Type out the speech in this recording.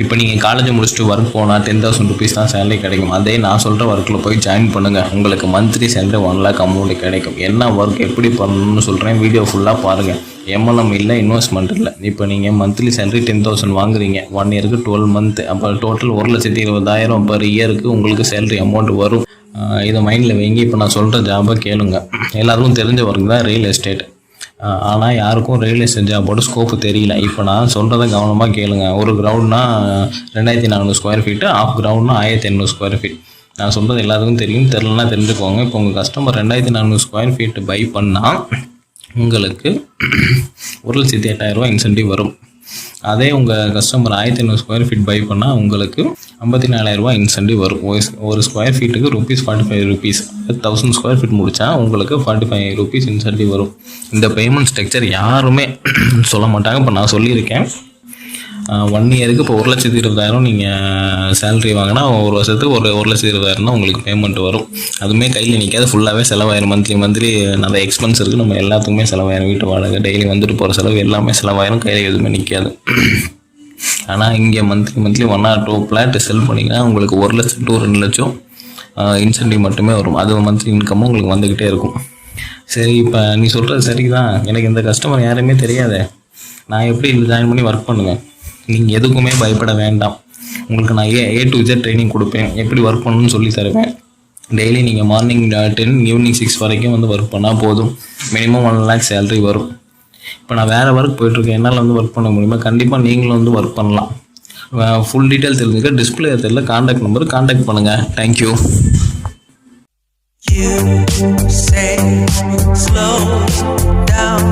இப்போ நீங்கள் காலேஜ் முடிச்சுட்டு ஒர்க் போனால் 10,000 rupees தான் சேலரி கிடைக்கும். அதே நான் சொல்கிற ஒர்க்கில் போய் ஜாயின் பண்ணுங்கள், உங்களுக்கு மந்த்லி சேலரி 1 lakh அமௌண்ட் கிடைக்கும். என்ன ஒர்க் எப்படி பண்ணணும்னு சொல்கிறேன், வீடியோ ஃபுல்லாக பாருங்கள். எம்எல்எம் இல்லை, இன்வெஸ்ட்மெண்ட் இல்லை. இப்போ நீங்கள் மந்த்லி சேலரி 10,000 வாங்குறீங்க, 1 yearக்கு 12 month, அப்போ டோட்டல் 1,20,000 per yearக்கு உங்களுக்கு சேலரி அமௌண்ட் வரும். இதை மைண்டில் வைங்க. இப்போ நான் சொல்கிற ஜாபை கேளுங்க. எல்லாருக்கும் தெரிஞ்ச ஒர்க் தான் ரியல் எஸ்டேட். ஆனால் யாருக்கும் ரியல் எஸ்டேட் ஜாபோட ஸ்கோப்பு தெரியல. இப்போ நான் சொல்கிறத கவனமாக கேளுங்க. ஒரு கிரவுண்ட்னா 2,400 square feet, ஆஃப் கிரவுண்ட்னா 1,800 square feet. நான் சொல்கிறது எல்லாத்துக்கும் தெரியும், தெரிலனா தெரிஞ்சுக்கோங்க. இப்போ உங்கள் கஸ்டமர் 2,400 square feet பை பண்ணால் உங்களுக்கு 1,08,000 இன்சென்டிவ் வரும். அதே உங்கள் கஸ்டமர் 1,800 square feet பை பண்ணால் உங்களுக்கு 54,000 இன்சென்டிவ் வரும். ஒரு ஸ்கொயர் ஃபீட்டுக்கு ₹45. 1,000 square feet முடித்தா உங்களுக்கு ₹45 இன்சென்டிவ் வரும். இந்த பேமெண்ட் ஸ்ட்ரக்சர் யாருமே சொல்ல மாட்டாங்க. இப்போ நான் சொல்லியிருக்கேன். 1 yearக்கு இப்போ 1,20,000 நீங்கள் சேலரி வாங்கினா ஒரு வருஷத்துக்கு 1,20,000 தான் உங்களுக்கு பேமெண்ட் வரும். அதுவுமே கையில் நிற்காது, ஃபுல்லாகவே செலவாயிரும். மந்த்லி நிறைய எக்ஸ்பென்ஸ் இருக்குது, நம்ம எல்லாத்துக்குமே செலவாயிரும். வீட்டு வாடகை, டெய்லி வந்துட்டு போகிற செலவு எல்லாமே செலவாயிரும், கையில் எதுவுமே நிற்காது. ஆனால் இங்கே மந்த்லி 1 or 2 பிளாட் செல் பண்ணிங்கன்னா உங்களுக்கு 1 லட்சம் to 2 லட்சம் இன்சென்டிவ் மட்டுமே வரும். அது மந்த்லி இன்கமும் உங்களுக்கு வந்துக்கிட்டே இருக்கும். சரி, இப்போ நீ சொல்கிறது சரி தான், எனக்கு இந்த கஸ்டமர் யாருமே தெரியாது, நான் எப்படி ஜாயின் பண்ணி ஒர்க் பண்ணுவேன்? நீங்கள் எதுக்குமே பயப்பட வேண்டாம். உங்களுக்கு நான் A to Z ட்ரைனிங் கொடுப்பேன், எப்படி ஒர்க் பண்ணணும்னு சொல்லி தருவேன். டெய்லி நீங்கள் மார்னிங் 10 ஈவினிங் 6 வரைக்கும் வந்து ஒர்க் பண்ணால் போதும். மினிமம் 1 lakh சேலரி வரும். இப்போ நான் வேறு ஒர்க் போயிட்டுருக்கேன், என்னால் வந்து ஒர்க் பண்ண முடியுமா? கண்டிப்பாக நீங்களும் வந்து ஒர்க் பண்ணலாம். ஃபுல் டீட்டெயில் தெரிஞ்சுக்க டிஸ்பிளே தெரியல, காண்டாக்ட் நம்பர் காண்டாக்ட் பண்ணுங்கள். Thank you. You say slow down.